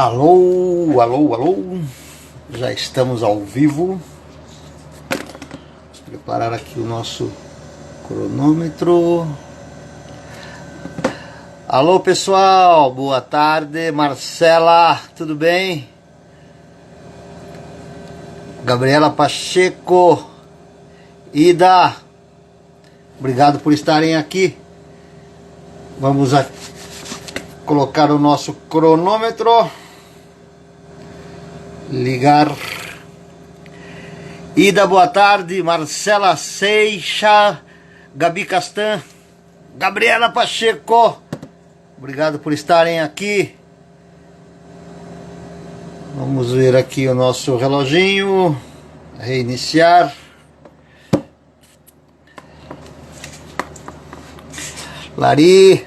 Alô, alô, alô, já estamos ao vivo. Vamos preparar aqui o nosso cronômetro. Alô pessoal, boa tarde. Marcela, tudo bem? Gabriela Pacheco, Ida, obrigado por estarem aqui. Vamos colocar o nosso cronômetro. Ligar. Ida, boa tarde. Marcela Seixa, Gabi Castan, Gabriela Pacheco, obrigado por estarem aqui. Vamos ver aqui o nosso reloginho. Reiniciar. Lari,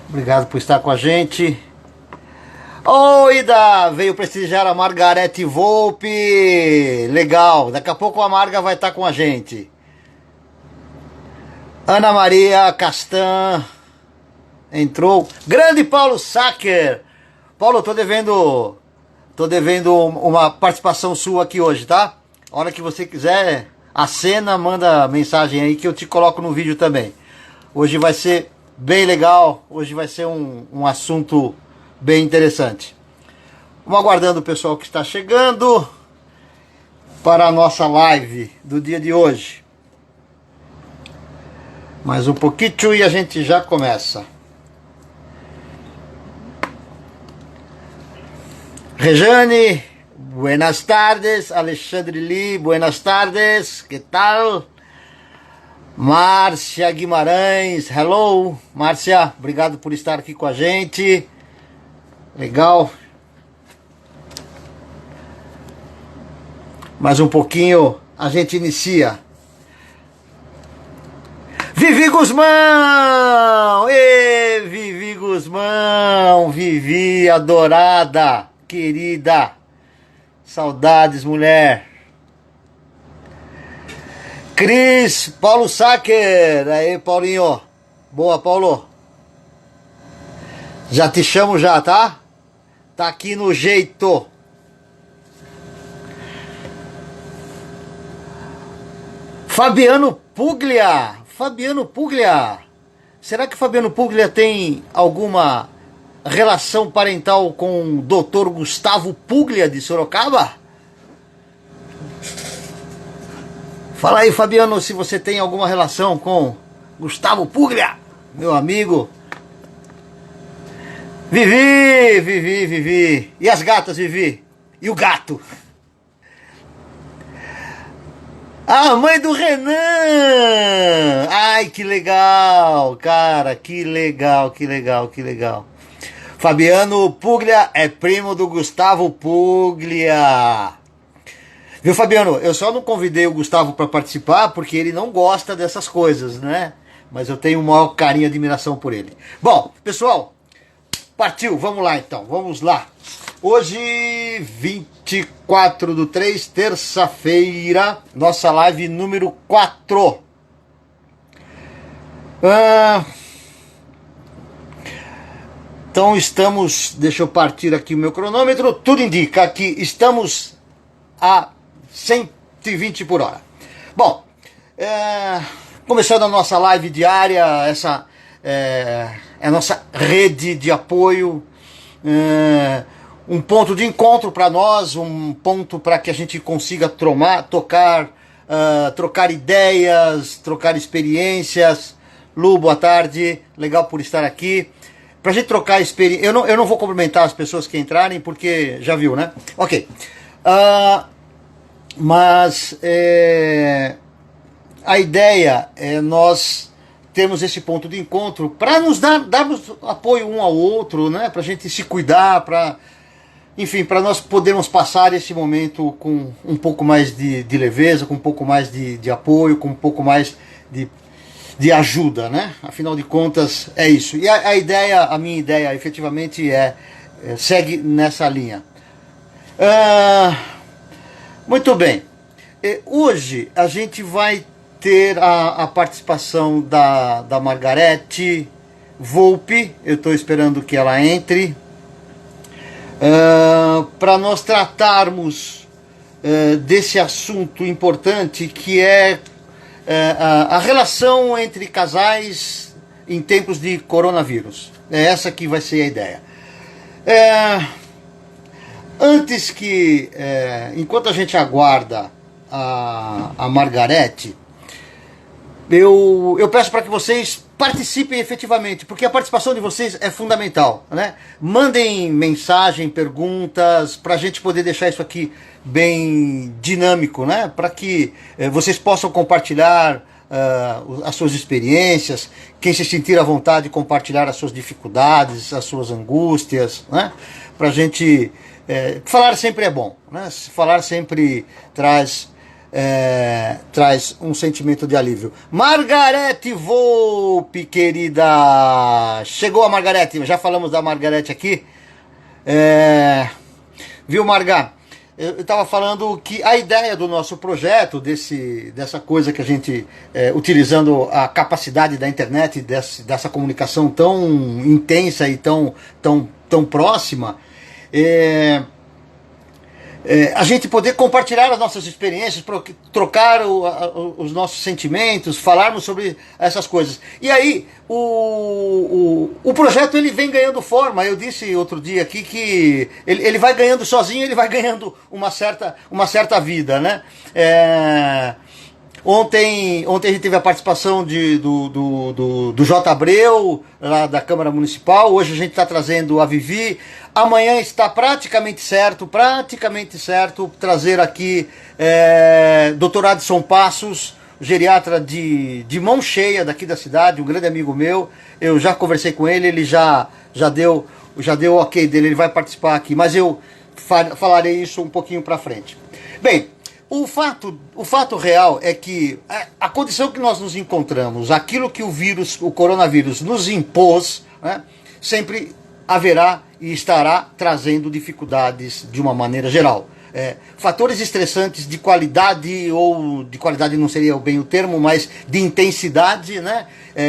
obrigado por estar com a gente. Oi, Ida, veio prestigiar a Margarete Volpe. Legal, daqui a pouco a Marga vai estar com a gente. Ana Maria Castan entrou. Grande Paulo Sacker. Paulo, tô devendo uma participação sua aqui hoje, tá? A hora que você quiser, acena, manda mensagem aí que eu te coloco no vídeo também. Hoje vai ser bem legal, hoje vai ser um assunto bem interessante. Vamos aguardando o pessoal que está chegando para a nossa live do dia de hoje. Mais um pouquinho e a gente já começa. Rejane, buenas tardes. Alexandre Lee, buenas tardes. Que tal? Márcia Guimarães, hello. Márcia, obrigado por estar aqui com a gente. Legal. Mais um pouquinho a gente inicia. Vivi Guzmão! Ê, Vivi Guzmão! Vivi, adorada, querida. Saudades, mulher. Cris, Paulo Sacker. Aí, Paulinho. Boa, Paulo. Já te chamo já, tá? Tá aqui no jeito. Fabiano Puglia. Fabiano Puglia. Será que Fabiano Puglia tem alguma relação parental com o Dr. Gustavo Puglia de Sorocaba? Fala aí, Fabiano, se você tem alguma relação com Gustavo Puglia, meu amigo. Vivi, Vivi, Vivi. E as gatas, Vivi? E o gato? A mãe do Renan! Ai, que legal, cara, que legal, que legal, que legal. Fabiano Puglia é primo do Gustavo Puglia. Viu, Fabiano? Eu só não convidei o Gustavo para participar porque ele não gosta dessas coisas, né? Mas eu tenho o maior carinho e admiração por ele. Bom, pessoal, partiu, vamos lá então, vamos lá. Hoje, 24/3, terça-feira, nossa live número 4. Então estamos, deixa eu partir aqui o meu cronômetro, tudo indica que estamos a 120 por hora. Bom, começando a nossa live diária, essa é a nossa rede de apoio, um ponto de encontro para nós, um ponto para que a gente consiga trocar ideias, trocar experiências. Lu, boa tarde, legal por estar aqui. Pra gente trocar experiência, eu não vou cumprimentar as pessoas que entrarem, porque já viu, né? Ok. Mas a ideia é nós termos esse ponto de encontro para nos darmos apoio um ao outro, né? Pra gente se cuidar, enfim, para nós podermos passar esse momento com um pouco mais de leveza, com um pouco mais de apoio, com um pouco mais de ajuda, né? Afinal de contas, é isso. E a minha ideia, efetivamente, segue nessa linha. Muito bem. Hoje a gente vai ter a participação da Margarete Volpe. Eu estou esperando que ela entre. para nós tratarmos desse assunto importante que é a relação entre casais em tempos de coronavírus. É essa que vai ser a ideia. Antes que, enquanto a gente aguarda a Margarete, eu peço para que vocês participem efetivamente, porque a participação de vocês é fundamental, né? Mandem mensagem, perguntas, para a gente poder deixar isso aqui bem dinâmico, né? Para que vocês possam compartilhar as suas experiências, quem se sentir à vontade compartilhar as suas dificuldades, as suas angústias, né? Para a gente falar sempre é bom, né? Falar sempre traz um sentimento de alívio. Margarete Volpe, querida, chegou a Margarete, já falamos da Margarete aqui, viu, Margar? Eu estava falando que a ideia do nosso projeto, dessa coisa que a gente, utilizando a capacidade da internet, dessa comunicação tão intensa e tão próxima, a gente poder compartilhar as nossas experiências, trocar os nossos sentimentos, falarmos sobre essas coisas. E aí, o projeto ele vem ganhando forma. Eu disse outro dia aqui que ele vai ganhando sozinho, ele vai ganhando uma certa vida, né? Ontem a gente teve a participação do J. Abreu, lá da Câmara Municipal. Hoje a gente está trazendo a Vivi. Amanhã está praticamente certo trazer aqui Dr. Adson Passos, geriatra de mão cheia daqui da cidade, um grande amigo meu. Eu já conversei com ele, ele já deu o ok dele, ele vai participar aqui, mas eu falarei isso um pouquinho para frente. Bem, o fato real é que a condição que nós nos encontramos, aquilo que o coronavírus nos impôs, né, sempre haverá e estará trazendo dificuldades de uma maneira geral. Fatores estressantes de qualidade, ou de qualidade não seria bem o termo, mas de intensidade, né,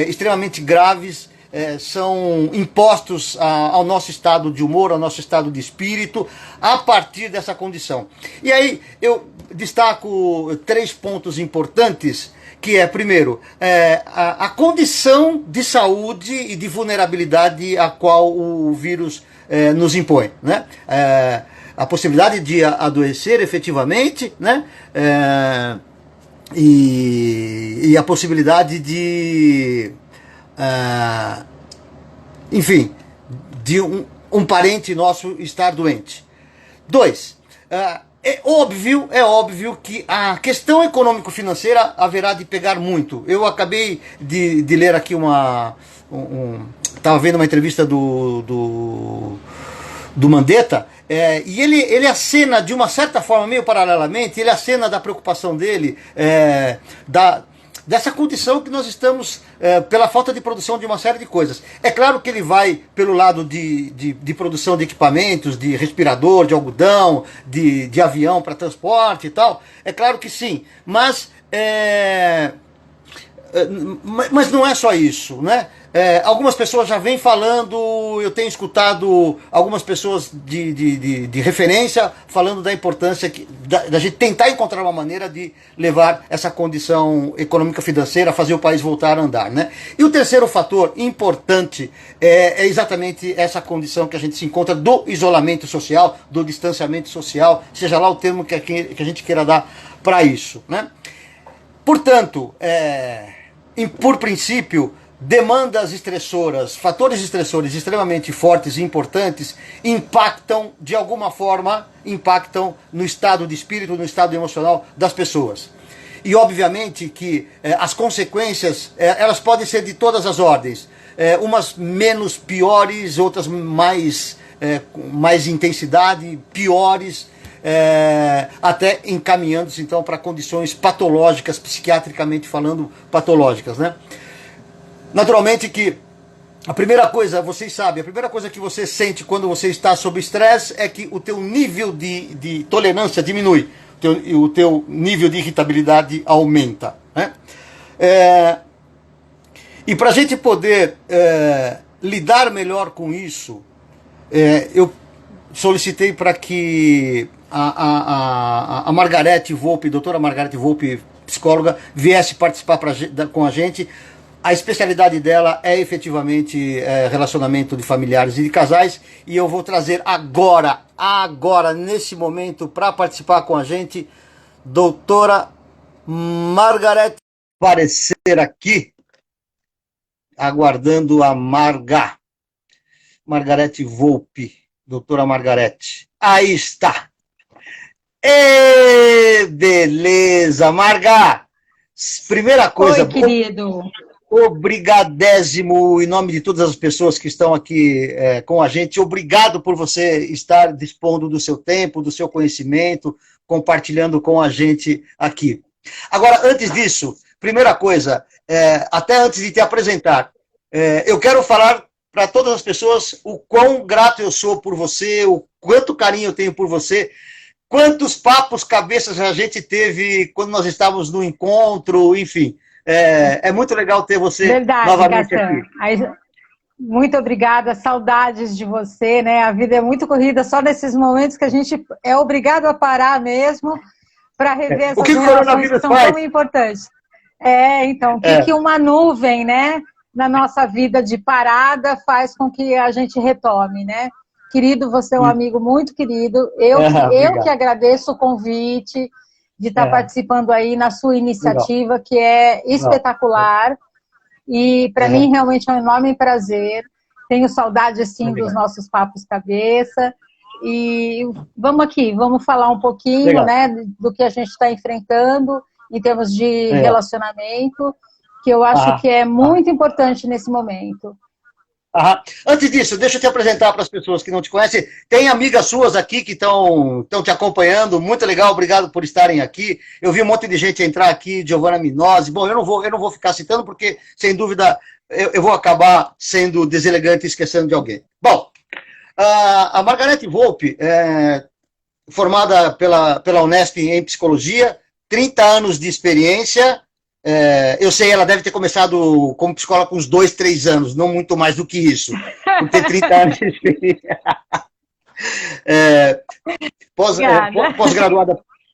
extremamente graves, são impostos ao nosso estado de humor, ao nosso estado de espírito, a partir dessa condição. E aí eu destaco 3 pontos importantes, que é, primeiro, a condição de saúde e de vulnerabilidade a qual o vírus nos impõe, né? A possibilidade de adoecer efetivamente, né? E a possibilidade de... enfim, de um parente nosso estar doente. 2, é óbvio que a questão econômico-financeira haverá de pegar muito. Eu acabei de ler aqui estava vendo uma entrevista do Mandetta, e ele acena de uma certa forma, meio paralelamente, ele acena da preocupação dele, dessa condição que nós estamos, pela falta de produção de uma série de coisas. É claro que ele vai pelo lado de produção de equipamentos, de respirador, de algodão, de avião para transporte e tal. É claro que sim, mas não é só isso, né? Algumas pessoas já vêm falando, eu tenho escutado algumas pessoas de referência falando da importância da gente tentar encontrar uma maneira de levar essa condição econômica financeira a fazer o país voltar a andar, né? E o terceiro fator importante é exatamente essa condição que a gente se encontra do isolamento social, do distanciamento social, seja lá o termo que a gente queira dar para isso, né? Portanto, por princípio, demandas estressoras, fatores estressores extremamente fortes e importantes impactam, de alguma forma, no estado de espírito, no estado emocional das pessoas. E obviamente que as consequências, elas podem ser de todas as ordens, umas menos piores, outras mais intensidade, piores, até encaminhando-se então para condições patológicas, psiquiatricamente falando, patológicas, né? Naturalmente que a primeira coisa, vocês sabem, a primeira coisa que você sente quando você está sob estresse é que o teu nível de tolerância diminui, o teu nível de irritabilidade aumenta, né? E para a gente poder lidar melhor com isso, eu solicitei para que a Margarete Volpe, doutora Margarete Volpe, psicóloga, viesse participar com a gente. A especialidade dela é efetivamente relacionamento de familiares e de casais, e eu vou trazer agora, nesse momento, para participar com a gente, doutora Margarete, aparecer aqui, aguardando a Margarete Volpe, doutora Margarete. Aí está. E beleza, Marga. Primeira coisa. Oi, querido. Obrigadésimo, em nome de todas as pessoas que estão aqui com a gente, obrigado por você estar dispondo do seu tempo, do seu conhecimento, compartilhando com a gente aqui. Agora, antes disso, primeira coisa, até antes de te apresentar, eu quero falar para todas as pessoas o quão grato eu sou por você, o quanto carinho eu tenho por você, quantos papos cabeças a gente teve quando nós estávamos no encontro, enfim. É muito legal ter você novamente Gastão. aqui. Muito obrigada, saudades de você, né? A vida é muito corrida, só nesses momentos que a gente é obrigado a parar mesmo para rever essas relações que são tão importantes. Então, o que uma nuvem, né, na nossa vida de parada faz com que a gente retome, né? Querido, você é um amigo muito querido, eu que agradeço o convite de estar participando aí na sua iniciativa, que é espetacular. E para mim realmente é um enorme prazer. Tenho saudade, assim, dos nossos papos cabeça. E vamos aqui, vamos falar um pouquinho, né, do que a gente está enfrentando em termos de relacionamento, que eu acho que é muito importante nesse momento. Antes disso, deixa eu te apresentar para as pessoas que não te conhecem. Tem amigas suas aqui que estão te acompanhando, muito legal, obrigado por estarem aqui. Eu vi um monte de gente entrar aqui, Giovanna Minozzi. Bom, eu não vou ficar citando, porque, sem dúvida, eu vou acabar sendo deselegante e esquecendo de alguém. Bom, a Margarete Volpe, formada pela Unesp em Psicologia, 30 anos de experiência. Eu sei, ela deve ter começado como psicóloga com uns 2, 3 anos, não muito mais do que isso, por ter 30 anos de experiência.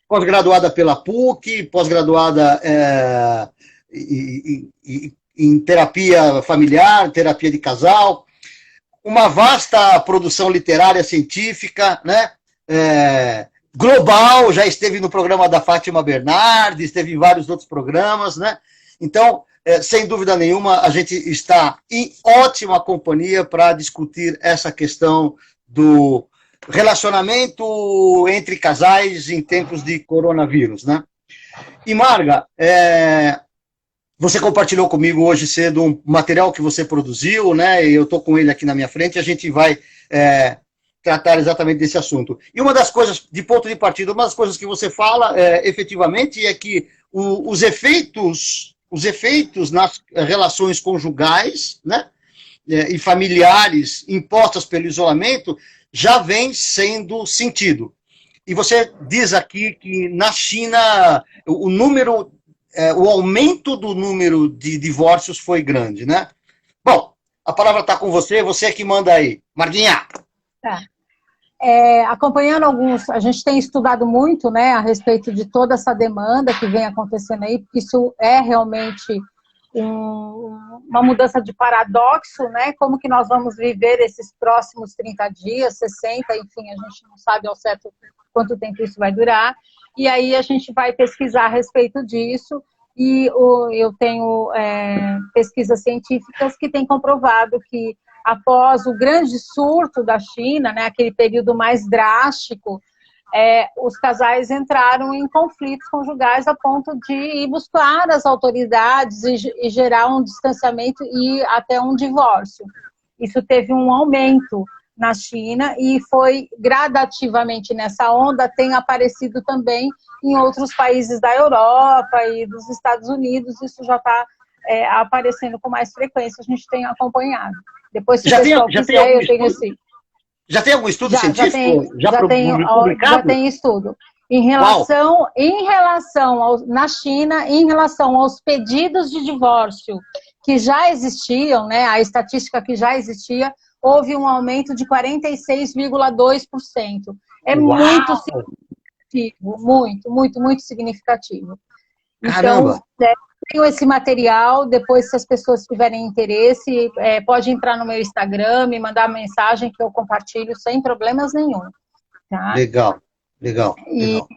Pós-graduada pela PUC, pós-graduada em terapia familiar, terapia de casal, uma vasta produção literária científica, né? Global, já esteve no programa da Fátima Bernardes, esteve em vários outros programas, né? Então, sem dúvida nenhuma, a gente está em ótima companhia para discutir essa questão do relacionamento entre casais em tempos de coronavírus, né? E, Marga, você compartilhou comigo hoje cedo um material que você produziu, né? E eu estou com ele aqui na minha frente, e a gente vai tratar exatamente desse assunto. E uma das coisas, de ponto de partida, uma das coisas que você fala, efetivamente, é que os efeitos nas relações conjugais, né, e familiares impostas pelo isolamento já vem sendo sentido. E você diz aqui que na China o aumento do número de divórcios foi grande, né? Bom, a palavra está com você, você é que manda aí. Marguinha. Tá. Acompanhando a gente tem estudado muito, né, a respeito de toda essa demanda que vem acontecendo aí, porque isso é realmente uma mudança de paradoxo, né, como que nós vamos viver esses próximos 30 dias, 60, enfim, a gente não sabe ao certo quanto tempo isso vai durar, e aí a gente vai pesquisar a respeito disso, e eu tenho pesquisas científicas que têm comprovado que após o grande surto da China, né, aquele período mais drástico, os casais entraram em conflitos conjugais a ponto de ir buscar as autoridades e gerar um distanciamento e até um divórcio. Isso teve um aumento na China e foi gradativamente nessa onda, tem aparecido também em outros países da Europa e dos Estados Unidos, isso já está aparecendo com mais frequência, a gente tem acompanhado. Depois, se o pessoal quiser, eu tenho esse... Já tem algum estudo científico? Já tem estudo. Na China, em relação aos pedidos de divórcio que já existiam, né, a estatística que já existia, houve um aumento de 46,2%. É Uau! muito significativo, muito significativo. Caramba! Então, tenho esse material, depois se as pessoas tiverem interesse, pode entrar no meu Instagram, me mandar mensagem que eu compartilho sem problemas nenhum. Tá? Legal, legal.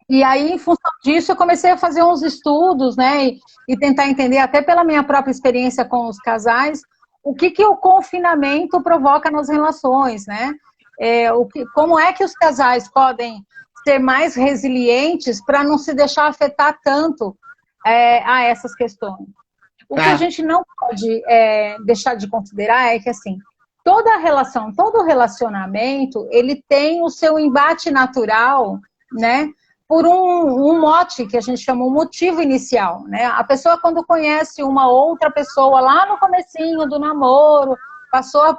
E aí, em função disso, eu comecei a fazer uns estudos, né, e tentar entender, até pela minha própria experiência com os casais, o que o confinamento provoca nas relações, né? Como é que os casais podem ser mais resilientes para não se deixar afetar tanto a essas questões. O que a gente não pode deixar de considerar é que, assim, toda relação, todo relacionamento, ele tem o seu embate natural, né, por um mote que a gente chama um motivo inicial, né? A pessoa, quando conhece uma outra pessoa lá no comecinho do namoro, passou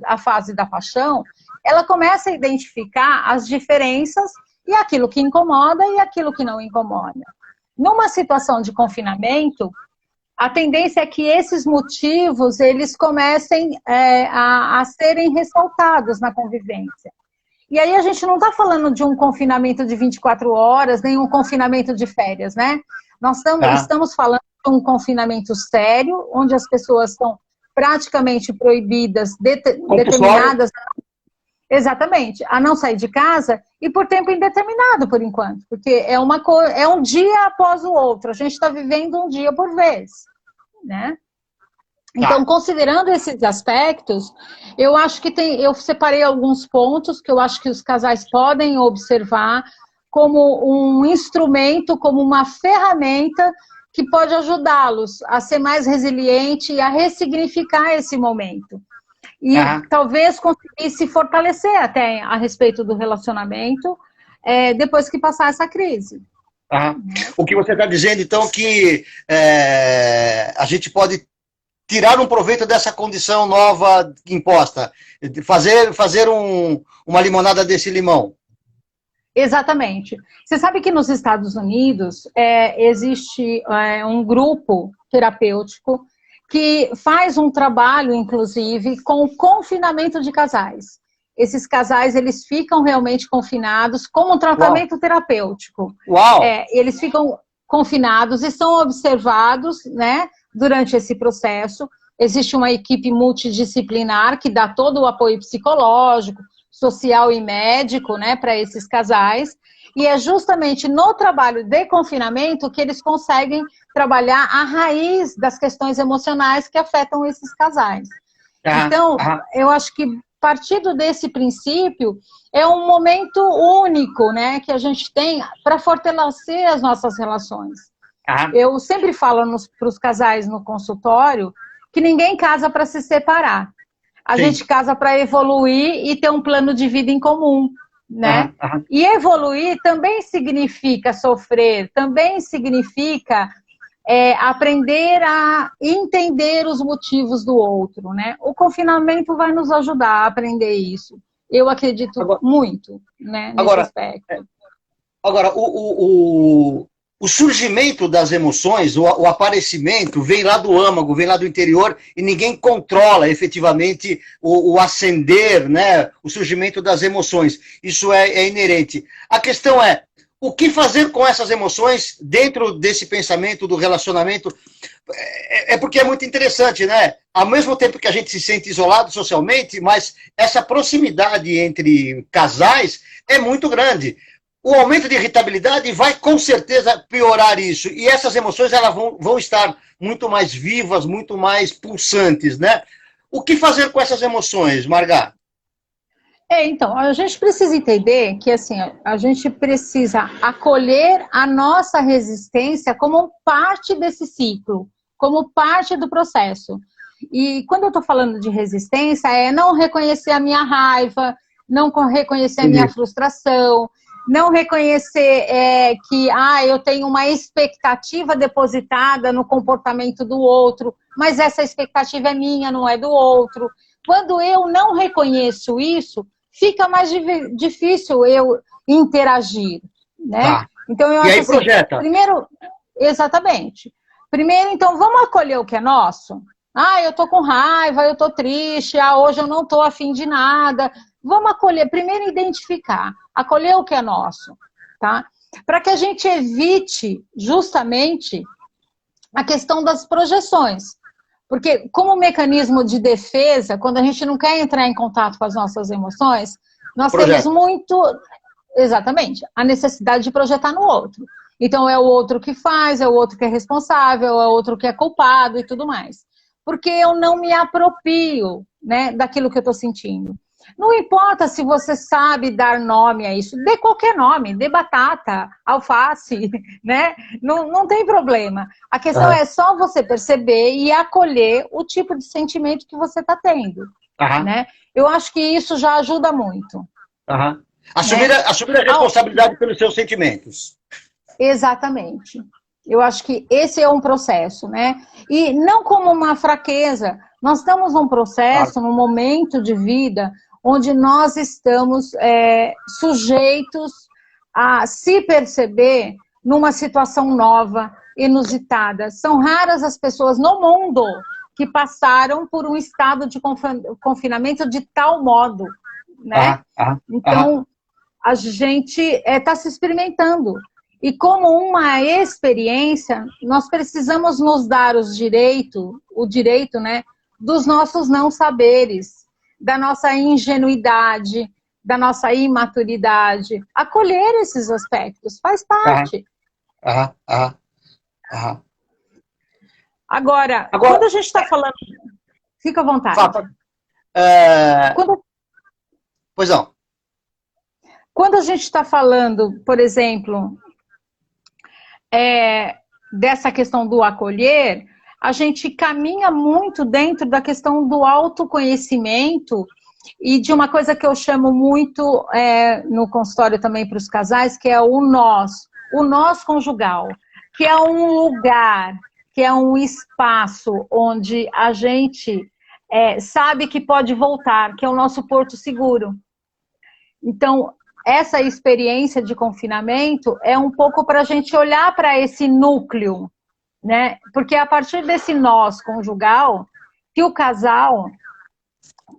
a fase da paixão, ela começa a identificar as diferenças e aquilo que incomoda e aquilo que não incomoda. Numa situação de confinamento, a tendência é que esses motivos, eles comecem a serem ressaltados na convivência. E aí a gente não está falando de um confinamento de 24 horas, nem um confinamento de férias, né? Nós estamos falando de um confinamento sério, onde as pessoas estão praticamente proibidas, determinadas... Exatamente, a não sair de casa e por tempo indeterminado, por enquanto, porque é um dia após o outro, a gente está vivendo um dia por vez, né? Então, considerando esses aspectos, eu acho que eu separei alguns pontos que eu acho que os casais podem observar como um instrumento, como uma ferramenta que pode ajudá-los a ser mais resiliente e a ressignificar esse momento. E talvez conseguir se fortalecer até a respeito do relacionamento depois que passar essa crise. O que você está dizendo, então, que a gente pode tirar um proveito dessa condição nova imposta, fazer uma limonada desse limão. Exatamente. Você sabe que nos Estados Unidos existe um grupo terapêutico que faz um trabalho, inclusive, com o confinamento de casais. Esses casais, eles ficam realmente confinados como um tratamento terapêutico. Uau! Eles ficam confinados e são observados, né, durante esse processo. Existe uma equipe multidisciplinar que dá todo o apoio psicológico, social e médico, né, para esses casais. E é justamente no trabalho de confinamento que eles conseguem trabalhar a raiz das questões emocionais que afetam esses casais. Então, eu acho que partindo desse princípio, é um momento único, né, que a gente tem para fortalecer as nossas relações. Eu sempre falo para os casais no consultório que ninguém casa para se separar. A gente casa para evoluir e ter um plano de vida em comum. Né? E evoluir também significa sofrer, também significa aprender a entender os motivos do outro, né? O confinamento vai nos ajudar a aprender isso. Eu acredito muito, né, nesse aspecto. Agora, o surgimento das emoções, o aparecimento, vem lá do âmago, vem lá do interior, e ninguém controla efetivamente o ascender, né, o surgimento das emoções. Isso é inerente. A questão é, o que fazer com essas emoções dentro desse pensamento do relacionamento? Porque é muito interessante, né? Ao mesmo tempo que a gente se sente isolado socialmente, mas essa proximidade entre casais é muito grande. O aumento de irritabilidade vai, com certeza, piorar isso. E essas emoções elas vão estar muito mais vivas, muito mais pulsantes, né? O que fazer com essas emoções, Marga? Então, a gente precisa entender que, assim, a gente precisa acolher a nossa resistência como parte desse ciclo, como parte do processo. E quando eu estou falando de resistência, é não reconhecer a minha raiva, não reconhecer a minha frustração, não reconhecer que eu tenho uma expectativa depositada no comportamento do outro, mas essa expectativa é minha, não é do outro. Quando eu não reconheço isso, fica mais difícil eu interagir, né? Então, eu acho assim, primeiro, exatamente. Primeiro, então, vamos acolher o que é nosso, Ah, eu tô com raiva, eu tô triste, ah, hoje eu não tô afim de nada. Vamos acolher, primeiro identificar, acolher o que é nosso, tá? Para que a gente evite justamente a questão das projeções. Porque como mecanismo de defesa, quando a gente não quer entrar em contato com as nossas emoções, nós temos Projeto. muito, exatamente, a necessidade de projetar no outro. Então é o outro que faz, é o outro que é responsável, é o outro que é culpado e tudo mais. Porque eu não me aproprio, né, daquilo que eu estou sentindo. Não importa se você sabe dar nome a isso, dê qualquer nome, dê batata, alface, né? Não tem problema. A questão Aham, é só você perceber e acolher o tipo de sentimento que você está tendo, aham, né? Eu acho que isso já ajuda muito, aham. né? Assumir a responsabilidade pelos seus sentimentos. Exatamente. Eu acho que esse é um processo, né? E não como uma fraqueza. Nós estamos num Claro. processo, num momento de vida, onde nós estamos sujeitos a se perceber numa situação nova, inusitada. São raras as pessoas no mundo que passaram por um estado de confinamento de tal modo, né? Aham, aham, aham. Então, a gente está se experimentando. E como uma experiência, nós precisamos nos dar o direito, né, dos nossos não saberes, da nossa ingenuidade, da nossa imaturidade. Acolher esses aspectos, faz Aham, parte. aham, aham, aham. Agora, quando Agora, a gente está falando, fica à vontade. Fábio, é, Quando, pois não. quando a gente está falando, por exemplo, dessa questão do acolher, a gente caminha muito dentro da questão do autoconhecimento e de uma coisa que eu chamo muito no consultório também para os casais, que é o nós conjugal, que é um lugar, que é um espaço onde a gente sabe que pode voltar, que é o nosso porto seguro. Então, essa experiência de confinamento é um pouco para a gente olhar para esse núcleo, né? Porque é a partir desse nós conjugal que o casal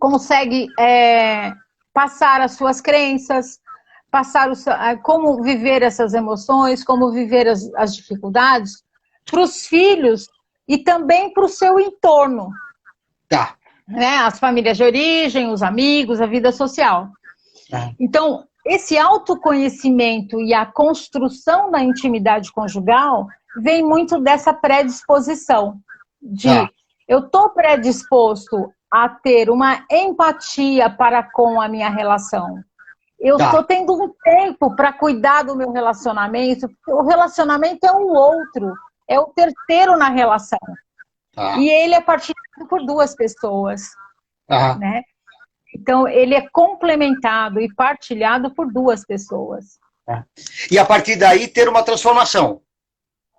consegue passar as suas crenças, passar como viver essas emoções, como viver as dificuldades para os filhos e também para o seu entorno, Tá. né? As famílias de origem, os amigos, a vida social. Tá. Então, esse autoconhecimento e a construção da intimidade conjugal vem muito dessa predisposição de Tá. eu estou predisposto a ter uma empatia para com a minha relação. Eu estou Tá. tendo um tempo para cuidar do meu relacionamento, porque o relacionamento é o outro, é o terceiro na relação. Tá. E ele é partilhado por duas pessoas, Aham. né? Então, ele é complementado e partilhado por duas pessoas. Tá. E a partir daí ter uma transformação.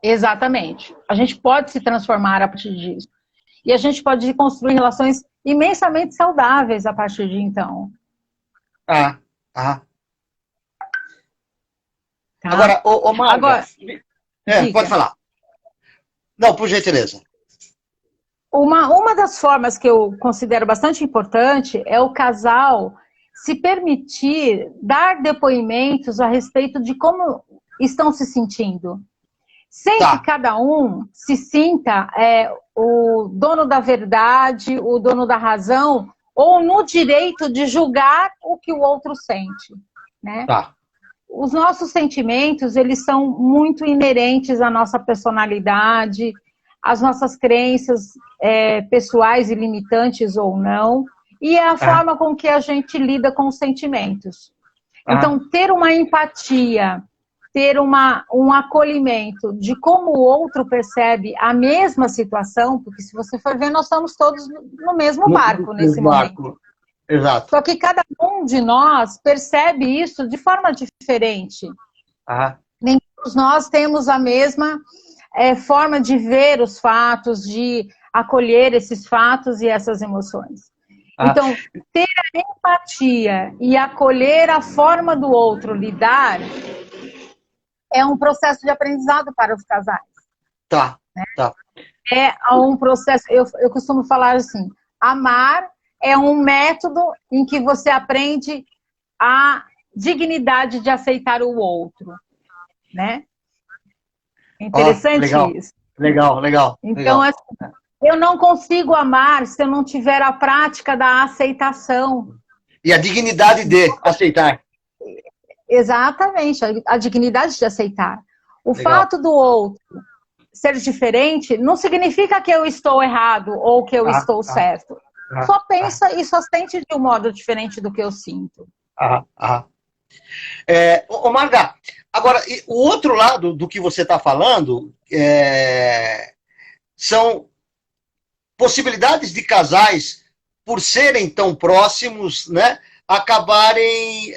Exatamente. A gente pode se transformar a partir disso. E a gente pode construir relações imensamente saudáveis a partir de então. Ah, ah. Tá? Agora, Marga, Agora, pode diga. falar. Não, por gentileza. Uma das formas que eu considero bastante importante é o casal se permitir dar depoimentos a respeito de como estão se sentindo. Sem que Tá, cada um se sinta o dono da verdade, o dono da razão, ou no direito de julgar o que o outro sente, né? tá. Os nossos sentimentos, eles são muito inerentes à nossa personalidade, às nossas crenças pessoais e limitantes ou não, e é a Ah, forma com que a gente lida com os sentimentos. ah. Então, ter uma empatia, ter um acolhimento de como o outro percebe a mesma situação, porque se você for ver, nós estamos todos no mesmo barco nesse momento. Marco. Exato. Só que cada um de nós percebe isso de forma diferente. Ah, Nem todos nós temos a mesma forma de ver os fatos, de acolher esses fatos e essas emoções. ah. Então, ter a empatia e acolher a forma do outro lidar é um processo de aprendizado para os casais. Tá, tá. é um processo, eu costumo falar assim, amar é um método em que você aprende a dignidade de aceitar o outro, né? Interessante Legal, isso. legal, legal, Então, legal. assim, eu não consigo amar se eu não tiver a prática da aceitação. E a dignidade de aceitar. Exatamente, a dignidade de aceitar. O Legal. fato do outro ser diferente não significa que eu estou errado ou que eu Ah, estou ah, certo. ah, Só ah, pensa e só sente de um modo diferente do que eu sinto. ah, ah. Marga, agora, o outro lado do que você está falando são possibilidades de casais, por serem tão próximos, né, acabarem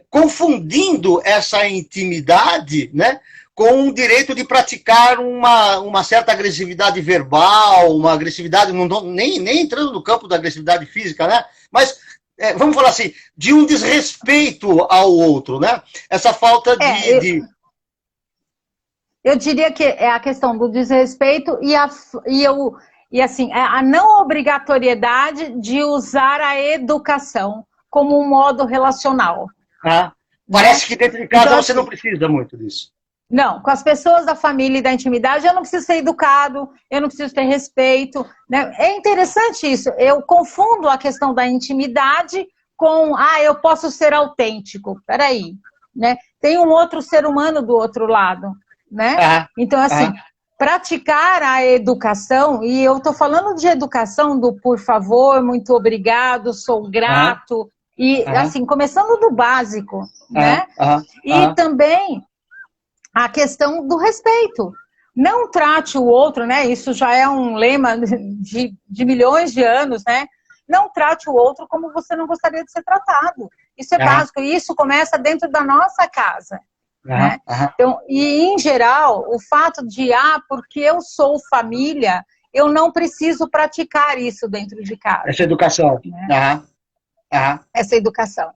confundindo essa intimidade, né, com o direito de praticar uma certa agressividade verbal, uma agressividade, nem entrando no campo da agressividade física, né, mas vamos falar assim, de um desrespeito ao outro, né? Essa falta eu diria que é a questão do desrespeito e assim, a não obrigatoriedade de usar a educação como um modo relacional. Parece Né? que dentro de casa então, você assim, não precisa muito disso. Não, com as pessoas da família e da intimidade, eu não preciso ser educado, eu não preciso ter respeito. Né? É interessante isso. Eu confundo a questão da intimidade com, eu posso ser autêntico. Peraí, né? Tem um outro ser humano do outro lado, né? Então, assim, praticar a educação, e eu estou falando de educação do por favor, muito obrigado, sou grato, e assim, começando do básico, né? E também a questão do respeito. Não trate o outro, né? Isso já é um lema de milhões de anos, né? Não trate o outro como você não gostaria de ser tratado. Isso é básico. E isso começa dentro da nossa casa. Né? Então, e, em geral, o fato de, porque eu sou família, eu não preciso praticar isso dentro de casa. Essa educação. Né? Essa educação.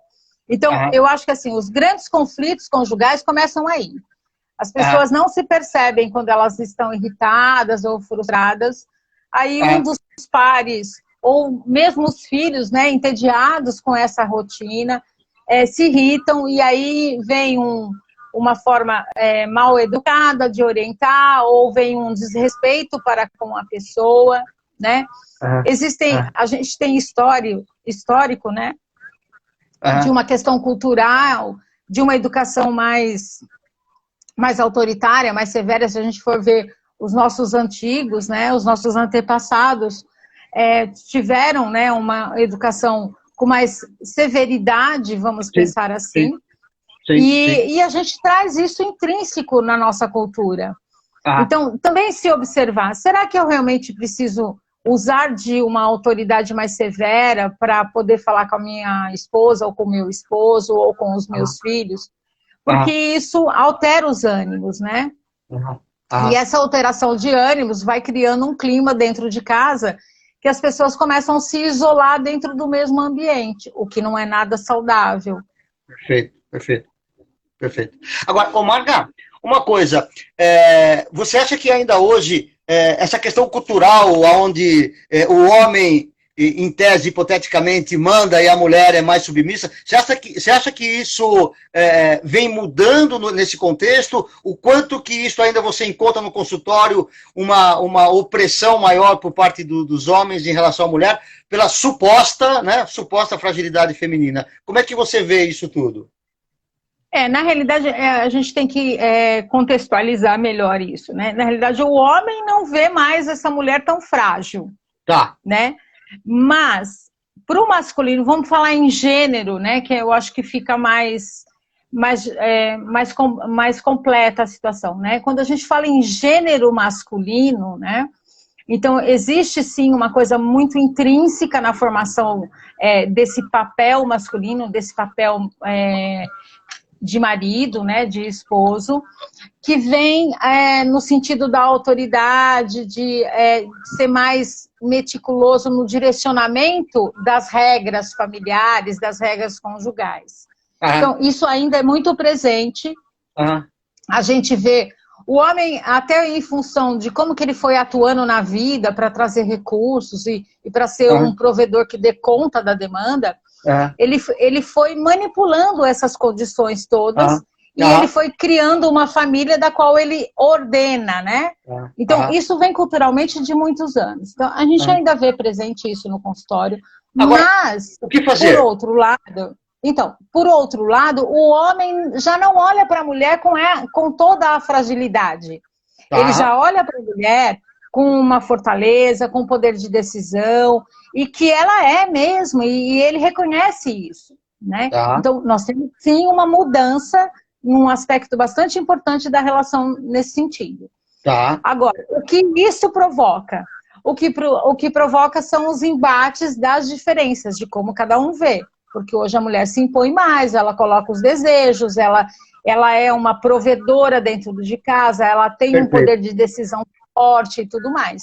Então, eu acho que, assim, os grandes conflitos conjugais começam aí. As pessoas não se percebem quando elas estão irritadas ou frustradas. Aí um dos pares, ou mesmo os filhos, né, entediados com essa rotina, se irritam e aí vem uma forma mal educada de orientar, ou vem um desrespeito para com a pessoa, né? A gente tem histórico, né, de uma questão cultural, de uma educação mais autoritária, mais severa, se a gente for ver os nossos antigos, né, os nossos antepassados, tiveram, né, uma educação com mais severidade, vamos pensar assim, sim. E a gente traz isso intrínseco na nossa cultura. Então, também se observar, será que eu realmente preciso usar de uma autoridade mais severa para poder falar com a minha esposa, ou com o meu esposo, ou com os meus filhos? Porque isso altera os ânimos, né? E essa alteração de ânimos vai criando um clima dentro de casa que as pessoas começam a se isolar dentro do mesmo ambiente, o que não é nada saudável. Perfeito. Agora, Marga, uma coisa, você acha que ainda hoje essa questão cultural, onde o homem, em tese, hipoteticamente, manda e a mulher é mais submissa, você acha que isso vem mudando nesse contexto? O quanto que isso ainda você encontra no consultório uma opressão maior por parte dos homens em relação à mulher, pela suposta fragilidade feminina? Como é que você vê isso tudo? Na realidade, a gente tem que contextualizar melhor isso, né? Na realidade, o homem não vê mais essa mulher tão frágil. Né? Mas, para o masculino, vamos falar em gênero, né? Que eu acho que fica mais completa a situação, né? Quando a gente fala em gênero masculino, né? Então, existe sim uma coisa muito intrínseca na formação desse papel masculino, desse papel de marido, né, de esposo, que vem no sentido da autoridade, de ser mais meticuloso no direcionamento das regras familiares, das regras conjugais. Então, isso ainda é muito presente. A gente vê O homem, até em função de como que ele foi atuando na vida para trazer recursos e para ser um provedor que dê conta da demanda, ele foi manipulando essas condições todas e ele foi criando uma família da qual ele ordena, né? Então, isso vem culturalmente de muitos anos. Então, a gente ainda vê presente isso no consultório. Agora, mas, o que fazer? Por outro lado, o homem já não olha para a mulher com toda a fragilidade. Ele já olha para a mulher com uma fortaleza, com poder de decisão, e que ela é mesmo, e ele reconhece isso, né? Então, nós temos sim uma mudança num aspecto bastante importante da relação nesse sentido. Agora, o que isso provoca? O que provoca são os embates das diferenças, de como cada um vê. Porque hoje a mulher se impõe mais, ela coloca os desejos, ela é uma provedora dentro de casa, ela tem um poder de decisão forte e tudo mais.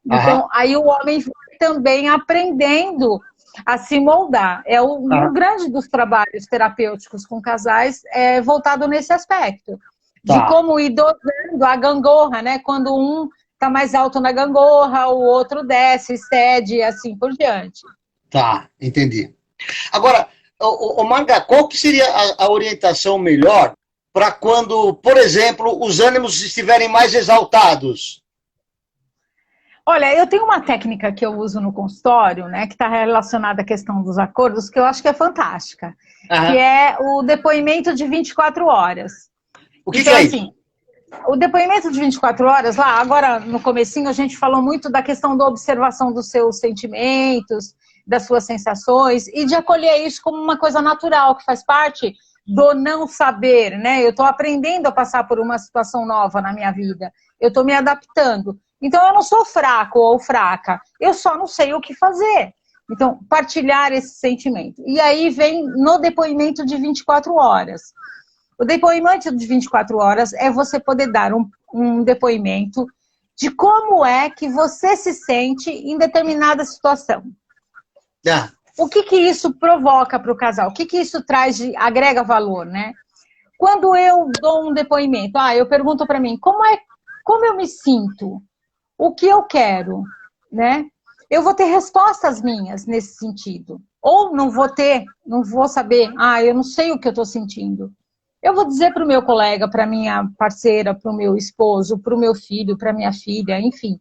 Então, aí o homem vai também aprendendo a se moldar. O grande dos trabalhos terapêuticos com casais é voltado nesse aspecto. De como ir dosando a gangorra, né? Quando um está mais alto na gangorra, o outro desce, cede e assim por diante. Entendi. Agora, Marga, qual que seria a orientação melhor para quando, por exemplo, os ânimos estiverem mais exaltados? Olha, eu tenho uma técnica que eu uso no consultório, né, que está relacionada à questão dos acordos, que eu acho que é fantástica, que é o depoimento de 24 horas. O que é isso? O depoimento de 24 horas, lá, agora no comecinho a gente falou muito da questão da observação dos seus sentimentos, das suas sensações, e de acolher isso como uma coisa natural, que faz parte do não saber, né? Eu estou aprendendo a passar por uma situação nova na minha vida, eu estou me adaptando. Então eu não sou fraco ou fraca, eu só não sei o que fazer. Então, partilhar esse sentimento. E aí vem no depoimento de 24 horas. O depoimento de 24 horas é você poder dar um depoimento de como é que você se sente em determinada situação. O que isso provoca para o casal? O que isso traz agrega valor, né? Quando eu dou um depoimento, eu pergunto para mim, como eu me sinto? O que eu quero, né? Eu vou ter respostas minhas nesse sentido. Ou não vou saber, eu não sei o que eu estou sentindo. Eu vou dizer para o meu colega, para minha parceira, para o meu esposo, para o meu filho, para minha filha, enfim.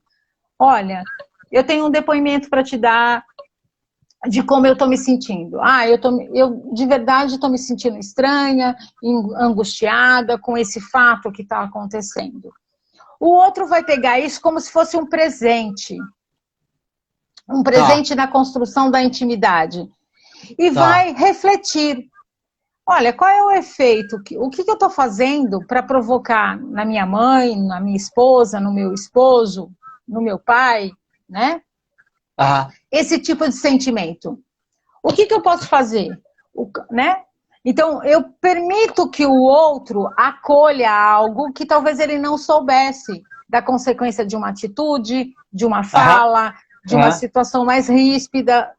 Olha, eu tenho um depoimento para te dar de como eu estou me sentindo. Eu de verdade estou me sentindo estranha, angustiada com esse fato que está acontecendo. O outro vai pegar isso como se fosse um presente. Um presente na construção da intimidade. E vai refletir. Olha, qual é o efeito? O que eu estou fazendo para provocar na minha mãe, na minha esposa, no meu esposo, no meu pai, né? Esse tipo de sentimento. O que eu posso fazer? Né? Então, eu permito que o outro acolha algo que talvez ele não soubesse da consequência de uma atitude, de uma fala, de uma situação mais ríspida,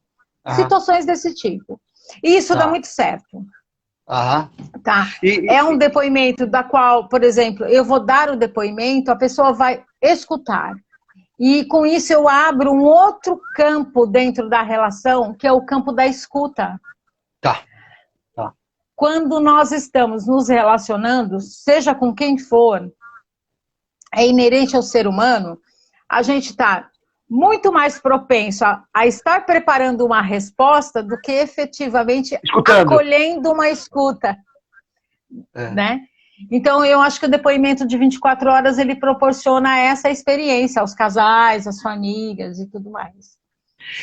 situações desse tipo. E isso dá muito certo. É um depoimento da qual, por exemplo, eu vou dar o depoimento, a pessoa vai escutar. E com isso eu abro um outro campo dentro da relação, que é o campo da escuta. Quando nós estamos nos relacionando, seja com quem for, é inerente ao ser humano, a gente está muito mais propenso a estar preparando uma resposta do que efetivamente acolhendo uma escuta. Né? Então, eu acho que o depoimento de 24 horas, ele proporciona essa experiência aos casais, às famílias e tudo mais.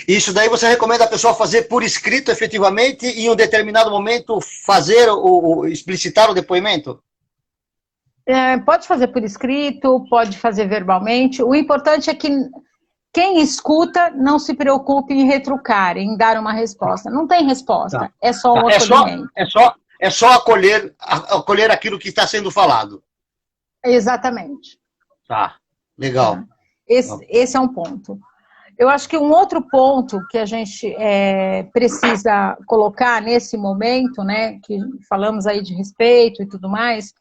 Isso daí você recomenda a pessoa fazer por escrito, efetivamente, e em um determinado momento fazer explicitar o depoimento? Pode fazer por escrito, pode fazer verbalmente. O importante é que quem escuta não se preocupe em retrucar, em dar uma resposta. Não tem resposta, é só um acolhimento. É só acolher aquilo que está sendo falado. Exatamente. Legal. Esse é um ponto. Eu acho que um outro ponto que a gente precisa colocar nesse momento, né, que falamos aí de respeito e tudo mais,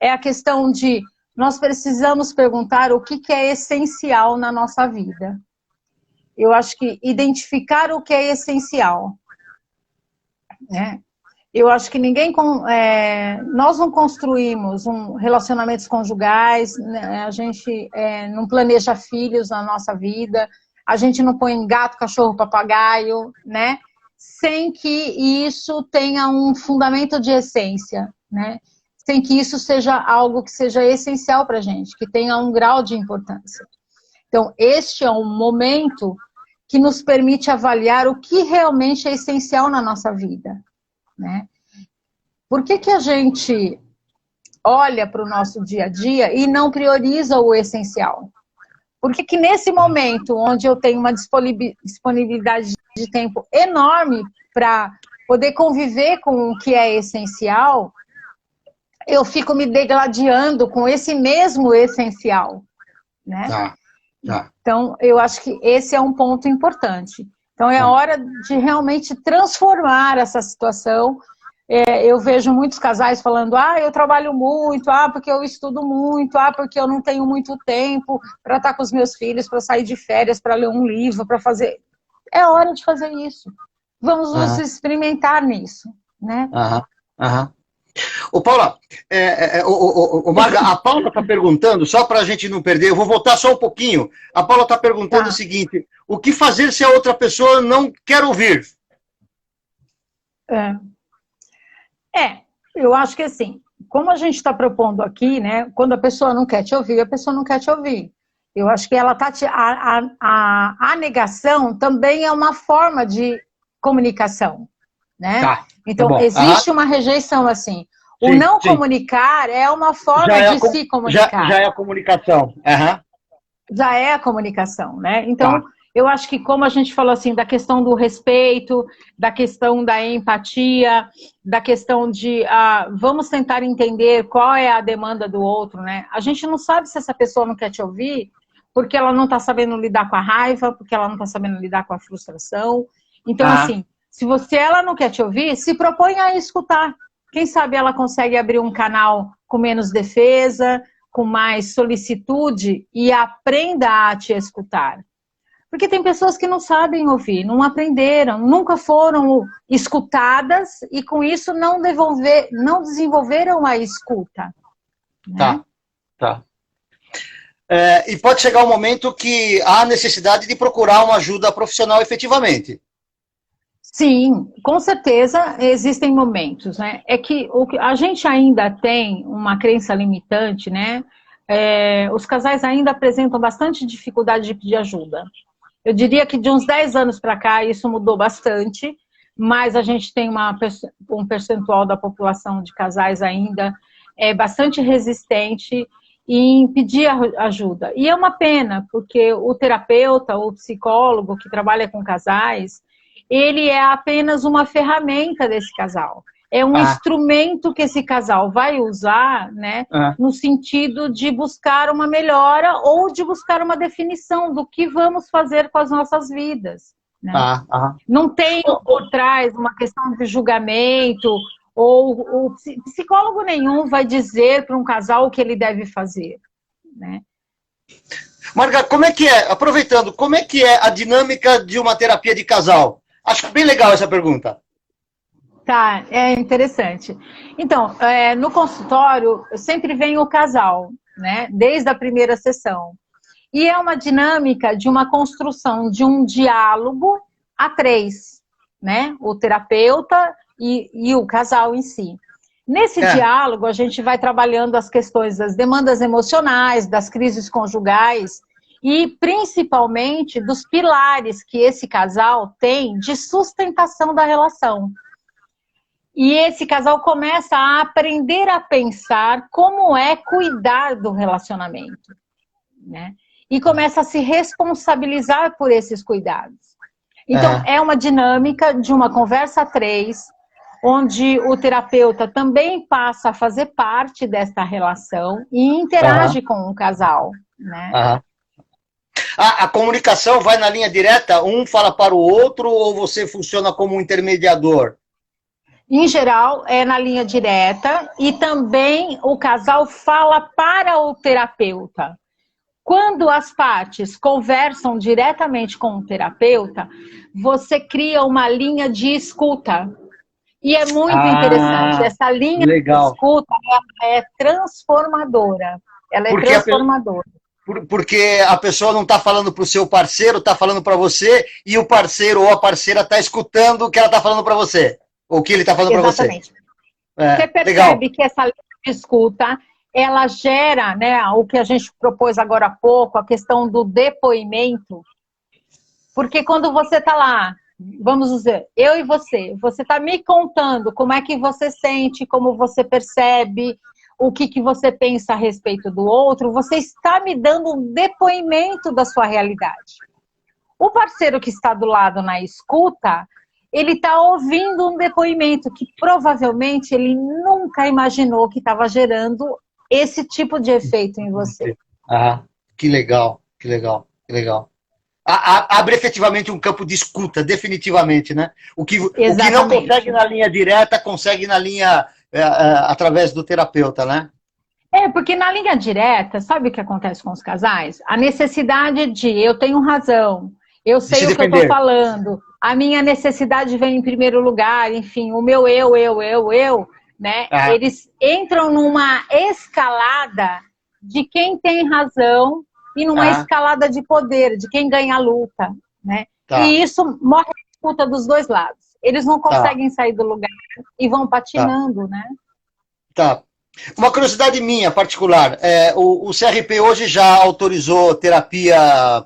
é a questão de nós precisamos perguntar o que é essencial na nossa vida. Eu acho que identificar o que é essencial, né? Eu acho que nós não construímos relacionamentos conjugais, né? A gente não planeja filhos na nossa vida, a gente não põe gato, cachorro, papagaio, né? Sem que isso tenha um fundamento de essência, né? Sem que isso seja algo que seja essencial para a gente, que tenha um grau de importância. Então, este é um momento que nos permite avaliar o que realmente é essencial na nossa vida, né? Por que a gente olha para o nosso dia a dia e não prioriza o essencial? Por que nesse momento, onde eu tenho uma disponibilidade de tempo enorme para poder conviver com o que é essencial, eu fico me degladiando com esse mesmo essencial, né? Tá. Então, eu acho que esse é um ponto importante. Então, é a hora de realmente transformar essa situação. Eu vejo muitos casais falando, eu trabalho muito, porque eu estudo muito, porque eu não tenho muito tempo para estar com os meus filhos, para sair de férias, para ler um livro, para fazer... É hora de fazer isso. Vamos nos experimentar nisso, né? Ô, Paula, Marga, a Paula está perguntando, só para a gente não perder, eu vou voltar só um pouquinho. A Paula está perguntando o seguinte, o que fazer se a outra pessoa não quer ouvir? Eu acho que assim, como a gente está propondo aqui, né, quando a pessoa não quer te ouvir, a pessoa não quer te ouvir. Eu acho que ela tá a negação também é uma forma de comunicação, né? Então, existe uma rejeição assim. O não comunicar é uma forma de se comunicar. Já é a comunicação. Já é a comunicação, né? Então, eu acho que como a gente falou assim, da questão do respeito, da questão da empatia, da questão de vamos tentar entender qual é a demanda do outro, né? A gente não sabe se essa pessoa não quer te ouvir porque ela não está sabendo lidar com a raiva, porque ela não está sabendo lidar com a frustração. Então, assim, se ela não quer te ouvir, se propõe a escutar. Quem sabe ela consegue abrir um canal com menos defesa, com mais solicitude e aprenda a te escutar. Porque tem pessoas que não sabem ouvir, não aprenderam, nunca foram escutadas e com isso não desenvolveram a escuta. Né? Tá. E pode chegar um momento que há necessidade de procurar uma ajuda profissional efetivamente. Sim, com certeza existem momentos, né? É que a gente ainda tem uma crença limitante, né? Os casais ainda apresentam bastante dificuldade de pedir ajuda. Eu diria que de uns 10 anos para cá isso mudou bastante, mas a gente tem um percentual da população de casais ainda bastante resistente em pedir ajuda. E é uma pena, porque o terapeuta, o psicólogo que trabalha com casais, ele é apenas uma ferramenta desse casal. É um instrumento que esse casal vai usar, né, no sentido de buscar uma melhora ou de buscar uma definição do que vamos fazer com as nossas vidas. Né? Não tem por trás uma questão de julgamento, ou psicólogo nenhum vai dizer para um casal o que ele deve fazer. Né? Marga, aproveitando, como é que é a dinâmica de uma terapia de casal? Acho bem legal essa pergunta. Tá, é interessante. Então, no consultório, sempre vem o casal, né? Desde a primeira sessão. E é uma dinâmica de uma construção de um diálogo a 3, né? O terapeuta e o casal em si. Nesse diálogo, a gente vai trabalhando as questões das demandas emocionais, das crises conjugais, e principalmente dos pilares que esse casal tem de sustentação da relação. E esse casal começa a aprender a pensar como é cuidar do relacionamento, né? E começa a se responsabilizar por esses cuidados. Então, é uma dinâmica de uma conversa a 3, onde o terapeuta também passa a fazer parte desta relação e interage com o casal, né? A comunicação vai na linha direta? Um fala para o outro ou você funciona como um intermediador? Em geral, é na linha direta e também o casal fala para o terapeuta. Quando as partes conversam diretamente com o terapeuta, você cria uma linha de escuta. E é muito interessante. Ah, Essa linha de legal. escuta ela é transformadora. Ela é Porque transformadora. porque a pessoa não está falando para o seu parceiro, está falando para você, e o parceiro ou a parceira está escutando o que ela está falando para você, ou o que ele está falando para você. Exatamente. Você Legal. percebe que essa linha de escuta, ela gera, né, o que a gente propôs agora há pouco, a questão do depoimento. Porque quando você está lá, vamos dizer, eu e você está me contando como é que você sente, como você percebe, o que, que você pensa a respeito do outro, você está me dando um depoimento da sua realidade. O parceiro que está do lado na escuta, ele está ouvindo um depoimento que provavelmente ele nunca imaginou que estava gerando esse tipo de efeito em você. Ah, que legal, que legal, que legal. Abre efetivamente um campo de escuta, definitivamente, né? O que não consegue na linha direta, consegue na linha através do terapeuta, né? Porque na linha direta, sabe o que acontece com os casais? A necessidade de eu tenho razão, eu sei o que eu estou falando, a minha necessidade vem em primeiro lugar, enfim, o meu eu, né? Eles entram numa escalada de quem tem razão e numa escalada de poder, de quem ganha a luta, né? E isso morre a disputa dos dois lados. Eles não conseguem sair do lugar e vão patinando, né? Tá. Uma curiosidade minha particular, o CRP hoje já autorizou terapia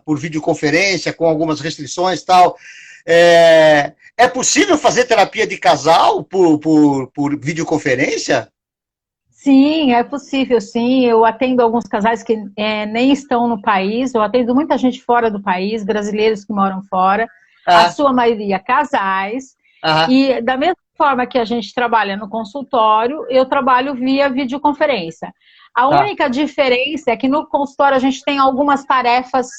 por videoconferência, com algumas restrições e tal. É possível fazer terapia de casal por videoconferência? Sim, é possível, sim. Eu atendo alguns casais que nem estão no país, eu atendo muita gente fora do país, brasileiros que moram fora, a sua maioria casais, e da mesma forma que a gente trabalha no consultório, eu trabalho via videoconferência. A única diferença é que no consultório a gente tem algumas tarefas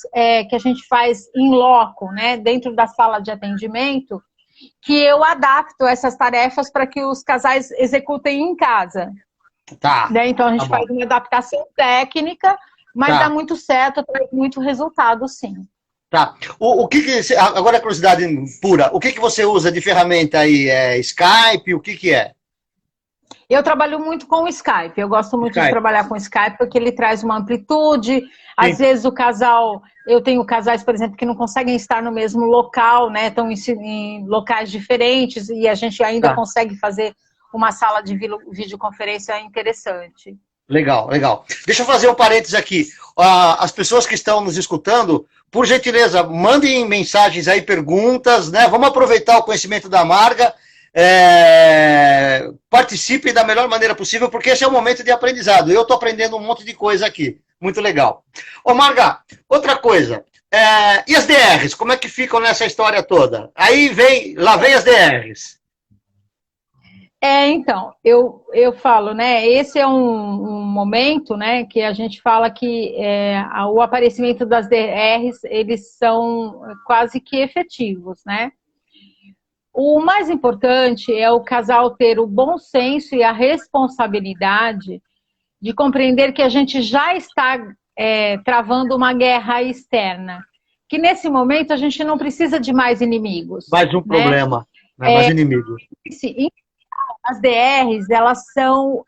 que a gente faz em loco, né, dentro da sala de atendimento, que eu adapto essas tarefas para que os casais executem em casa. Né? Então a gente faz uma adaptação técnica, mas dá muito certo, traz muito resultado, sim. Tá. Agora, curiosidade pura, o que você usa de ferramenta aí? Skype? O que é? Eu trabalho muito com o Skype. Eu gosto muito de trabalhar com o Skype porque ele traz uma amplitude. Às vezes o casal, eu tenho casais, por exemplo, que não conseguem estar no mesmo local, né? Estão em locais diferentes e a gente ainda consegue fazer uma sala de videoconferência interessante. Legal, legal. Deixa eu fazer um parênteses aqui. As pessoas que estão nos escutando, por gentileza, mandem mensagens aí, perguntas, né? Vamos aproveitar o conhecimento da Marga. Participem da melhor maneira possível, porque esse é o momento de aprendizado. Eu estou aprendendo um monte de coisa aqui. Muito legal. Ô, Marga, outra coisa. E as DRs? Como é que ficam nessa história toda? Lá vem as DRs. Então, eu falo, né, esse é um momento, né, que a gente fala que o aparecimento das DRs, eles são quase que efetivos, né? O mais importante é o casal ter o bom senso e a responsabilidade de compreender que a gente já está travando uma guerra externa, que nesse momento a gente não precisa de mais inimigos. Mais um problema, né? Mais inimigos. Sim. As DRs, elas são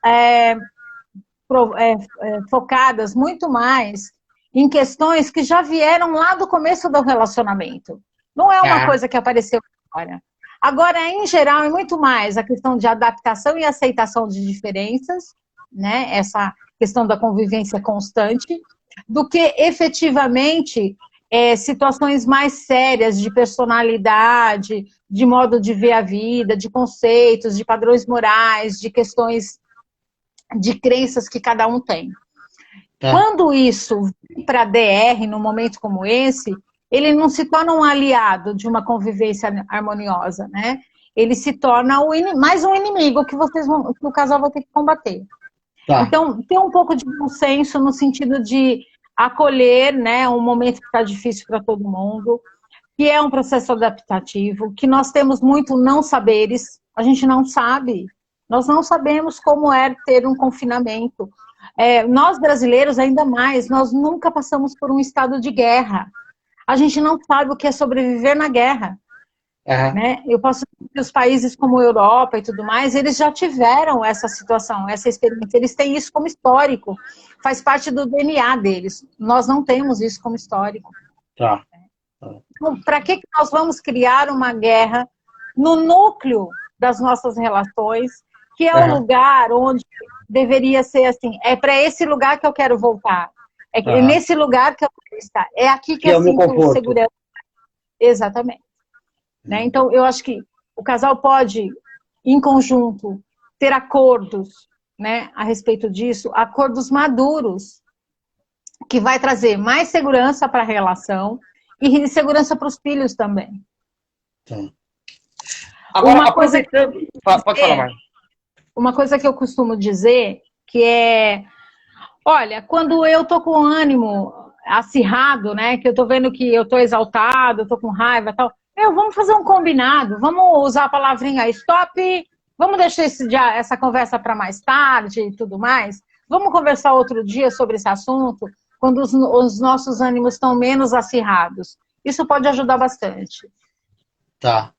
focadas muito mais em questões que já vieram lá do começo do relacionamento. Não é uma coisa que apareceu agora. Agora, em geral, é muito mais a questão de adaptação e aceitação de diferenças, né? Essa questão da convivência constante, do que efetivamente situações mais sérias de personalidade, de modo de ver a vida, de conceitos, de padrões morais, de questões de crenças que cada um tem. Quando isso vem para a DR, num momento como esse, ele não se torna um aliado de uma convivência harmoniosa, né? Ele se torna mais um inimigo que o casal vai ter que combater. Então, tem um pouco de bom senso no sentido de acolher, né, um momento que está difícil para todo mundo, que é um processo adaptativo, que nós temos muito não saberes, A gente não sabe. Nós não sabemos como é ter um confinamento. Nós brasileiros, ainda mais, nós nunca passamos por um estado de guerra. A gente não sabe o que é sobreviver na guerra. Né? Eu posso dizer que os países como a Europa e tudo mais, eles já tiveram essa situação, essa experiência. Eles têm isso como histórico. Faz parte do DNA deles. Nós não temos isso como histórico. Tá. Então, para que nós vamos criar uma guerra no núcleo das nossas relações, que é o lugar onde deveria ser assim, é para esse lugar que eu quero voltar, é nesse lugar que eu quero estar, é aqui que eu sinto segurança. Exatamente. Né? Então, eu acho que o casal pode, em conjunto, ter acordos, né, a respeito disso, acordos maduros, que vai trazer mais segurança para a relação e segurança para os filhos também. Sim. Agora, aproveitando... Pode falar mais. Uma coisa que eu costumo dizer, que é... Olha, quando eu tô com ânimo acirrado, né, que eu tô vendo que eu tô exaltado, eu tô com raiva e tal, vamos fazer um combinado, vamos usar a palavrinha stop, vamos deixar essa conversa para mais tarde e tudo mais, vamos conversar outro dia sobre esse assunto, quando os nossos ânimos estão menos acirrados. Isso pode ajudar bastante. Tá.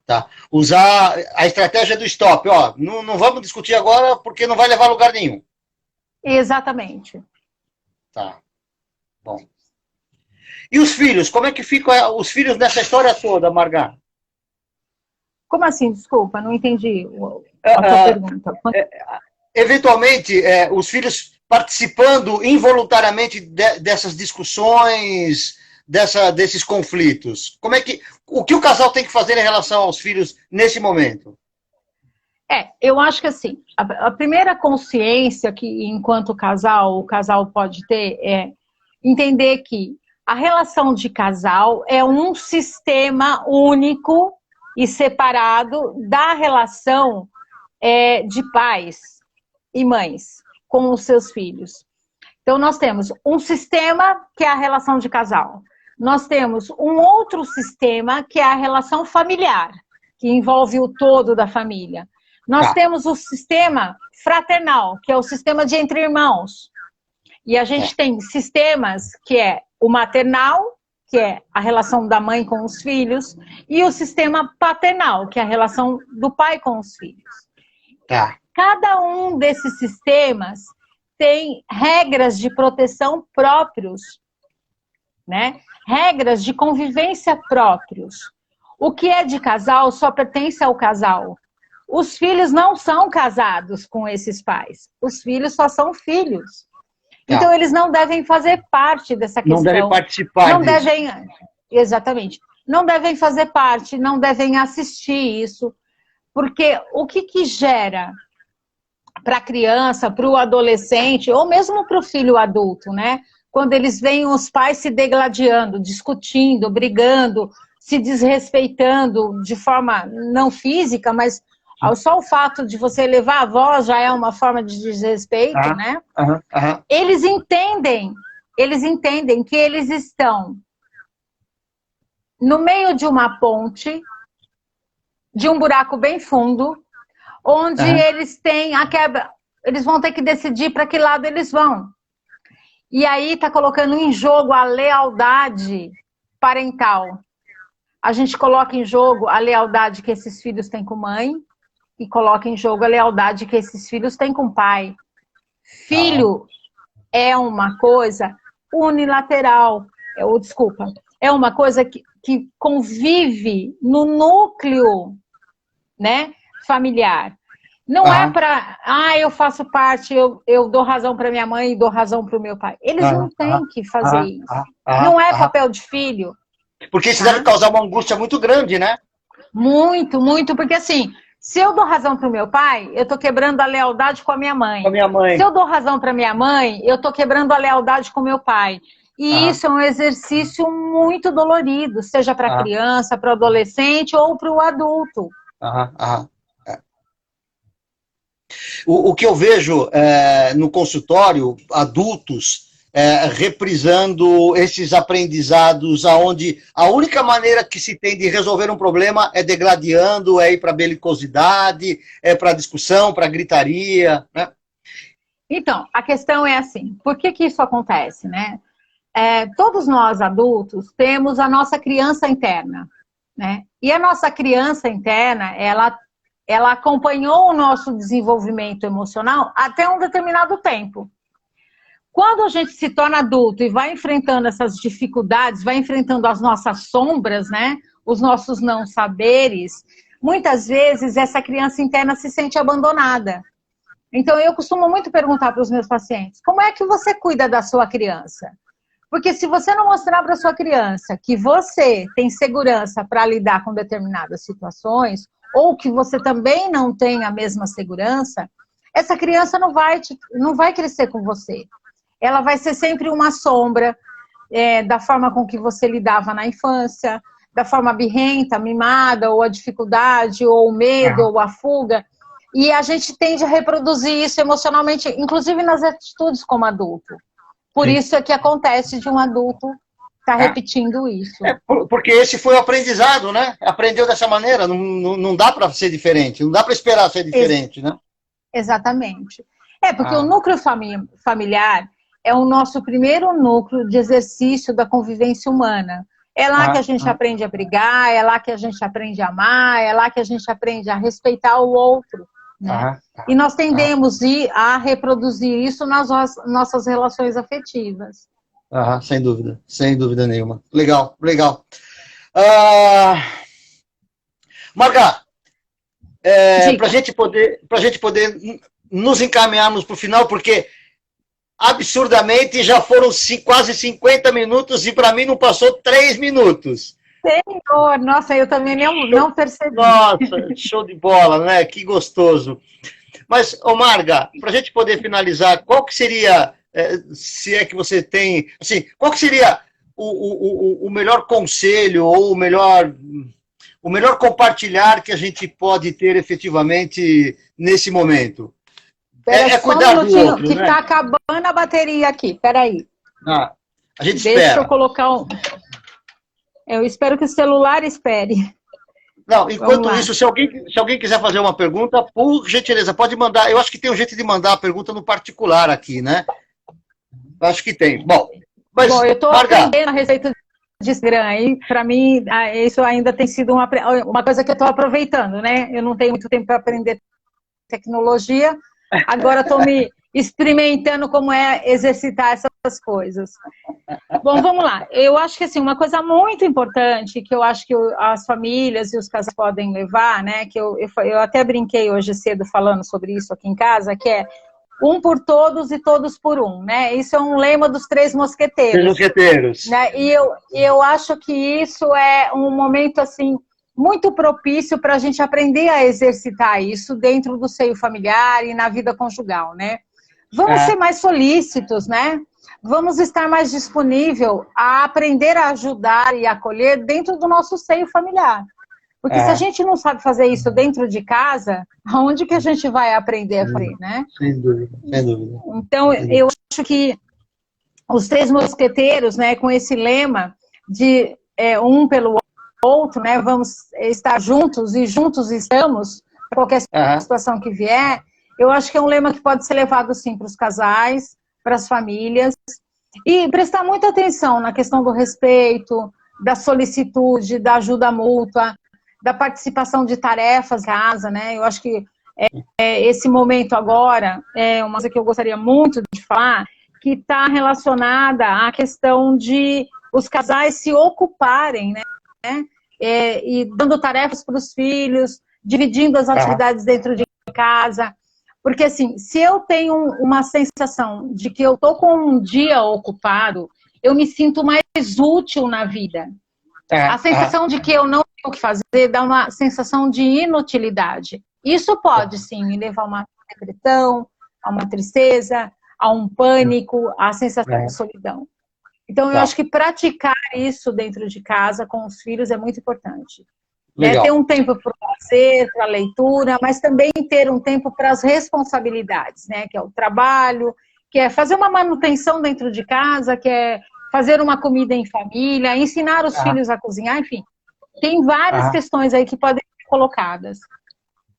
Usar a estratégia do stop, ó, não vamos discutir agora porque não vai levar a lugar nenhum. Exatamente. Tá, bom. E os filhos, como é que ficam os filhos nessa história toda, Marga? Como assim? Desculpa, não entendi a tua pergunta. Eventualmente, os filhos participando involuntariamente dessas discussões, desses conflitos. O que o casal tem que fazer em relação aos filhos nesse momento? Eu acho que assim, a primeira consciência que, enquanto o casal pode ter é entender que a relação de casal é um sistema único e separado da relação de pais e mães com os seus filhos. Então, nós temos um sistema que é a relação de casal. Nós temos um outro sistema que é a relação familiar, que envolve o todo da família. Nós temos o sistema fraternal, que é o sistema de entre irmãos. E a gente tem sistemas que é o maternal, que é a relação da mãe com os filhos, e o sistema paternal, que é a relação do pai com os filhos. Cada um desses sistemas tem regras de proteção próprios, né? Regras de convivência próprios. O que é de casal só pertence ao casal. Os filhos não são casados com esses pais. Os filhos só são filhos. Então, eles não devem fazer parte dessa questão. Não devem participar não devem, exatamente. Não devem fazer parte, não devem assistir isso. Porque o que gera para a criança, para o adolescente, ou mesmo para o filho adulto, né? Quando eles veem os pais se degladiando, discutindo, brigando, se desrespeitando de forma não física, mas só o fato de você elevar a voz já é uma forma de desrespeito, né? Eles entendem que eles estão no meio de uma ponte, de um buraco bem fundo, onde eles têm a quebra, eles vão ter que decidir para que lado eles vão. E aí está colocando em jogo a lealdade parental. A gente coloca em jogo a lealdade que esses filhos têm com mãe e coloca em jogo a lealdade que esses filhos têm com pai. Filho é uma coisa unilateral, é uma coisa que convive no núcleo, né, familiar. Não é para, eu faço parte, eu dou razão para minha mãe e dou razão para o meu pai. Eles não têm que fazer isso. Não é papel de filho. Porque isso deve causar uma angústia muito grande, né? Muito, muito, porque assim, se eu dou razão para o meu pai, eu estou quebrando a lealdade com a minha mãe. Se eu dou razão para minha mãe, eu estou quebrando a lealdade com o meu pai. E isso é um exercício muito dolorido, seja para a criança, para o adolescente ou para o adulto. O que eu vejo no consultório, adultos reprisando esses aprendizados aonde a única maneira que se tem de resolver um problema é degladiando, é ir para belicosidade, é para discussão, para gritaria, né? Então, a questão é assim, por que que isso acontece, né? Todos nós adultos temos a nossa criança interna, né? E a nossa criança interna, ela acompanhou o nosso desenvolvimento emocional até um determinado tempo. Quando a gente se torna adulto e vai enfrentando essas dificuldades, vai enfrentando as nossas sombras, né? Os nossos não saberes, muitas vezes essa criança interna se sente abandonada. Então eu costumo muito perguntar para os meus pacientes, como é que você cuida da sua criança? Porque se você não mostrar para a sua criança que você tem segurança para lidar com determinadas situações, ou que você também não tem a mesma segurança, essa criança não vai crescer com você. Ela vai ser sempre uma sombra da forma com que você lidava na infância, da forma birrenta, mimada, ou a dificuldade, ou o medo, ou a fuga. E a gente tende a reproduzir isso emocionalmente, inclusive nas atitudes como adulto. Por isso é que acontece de um adulto estar repetindo isso. Porque esse foi o aprendizado, né? Aprendeu dessa maneira, não dá para ser diferente, não dá para esperar ser diferente, né? Exatamente. Porque o núcleo familiar é o nosso primeiro núcleo de exercício da convivência humana. É lá que a gente aprende a brigar, é lá que a gente aprende a amar, é lá que a gente aprende a respeitar o outro. Né? E nós tendemos a reproduzir isso nas nossas relações afetivas. Sem dúvida nenhuma. Legal. Marga, para a gente poder nos encaminharmos para o final, porque absurdamente já foram quase 50 minutos e para mim não passou 3 minutos. Senhor, nossa, eu também não percebi. Nossa, show de bola, né? Que gostoso. Mas, Marga, para a gente poder finalizar, qual que seria, se é que você tem, assim, qual que seria o melhor conselho ou o melhor compartilhar que a gente pode ter efetivamente nesse momento? Cuidar do outro, que está acabando a bateria aqui, peraí. A gente espera. Deixa eu colocar Eu espero que o celular espere. Não, enquanto isso, se alguém quiser fazer uma pergunta, por gentileza, pode mandar. Eu acho que tem um jeito de mandar a pergunta no particular aqui, né? Acho que tem. Bom, eu estou aprendendo a receita de Instagram aí. Para mim, isso ainda tem sido uma coisa que eu estou aproveitando, né? Eu não tenho muito tempo para aprender tecnologia. Agora estou me experimentando como é exercitar essas coisas. Bom, vamos lá. Eu acho que assim, uma coisa muito importante que eu acho que as famílias e os casais podem levar, né? Que eu até brinquei hoje cedo falando sobre isso aqui em casa, que é um por todos e todos por um, né? Isso é um lema dos Três Mosqueteiros. Três Mosqueteiros. Né? E eu acho que isso é um momento assim muito propício para a gente aprender a exercitar isso dentro do seio familiar e na vida conjugal, né? Vamos ser mais solícitos, né? Vamos estar mais disponível a aprender a ajudar e acolher dentro do nosso seio familiar. Porque se a gente não sabe fazer isso dentro de casa, aonde que a gente vai aprender a fazer, né? Sem dúvida. Então, eu acho que os Três Mosqueteiros, né, com esse lema de um pelo outro, né, vamos estar juntos e juntos estamos, para qualquer situação que vier, eu acho que é um lema que pode ser levado, sim, para os casais, para as famílias, e prestar muita atenção na questão do respeito, da solicitude, da ajuda mútua, da participação de tarefas em casa, né? Eu acho que esse momento agora é uma coisa que eu gostaria muito de falar, que está relacionada à questão de os casais se ocuparem, né? E dando tarefas para os filhos, dividindo as atividades dentro de casa. Porque, assim, se eu tenho uma sensação de que eu estou com um dia ocupado, eu me sinto mais útil na vida. A sensação de que eu não tenho o que fazer dá uma sensação de inutilidade. Isso pode, sim, me levar a uma depressão, a uma tristeza, a um pânico, a sensação de solidão. Então, eu acho que praticar isso dentro de casa com os filhos é muito importante. Ter um tempo para o lazer, para a leitura, mas também ter um tempo para as responsabilidades, né? Que é o trabalho, que é fazer uma manutenção dentro de casa, que é fazer uma comida em família, ensinar os filhos a cozinhar, enfim. Tem várias questões aí que podem ser colocadas.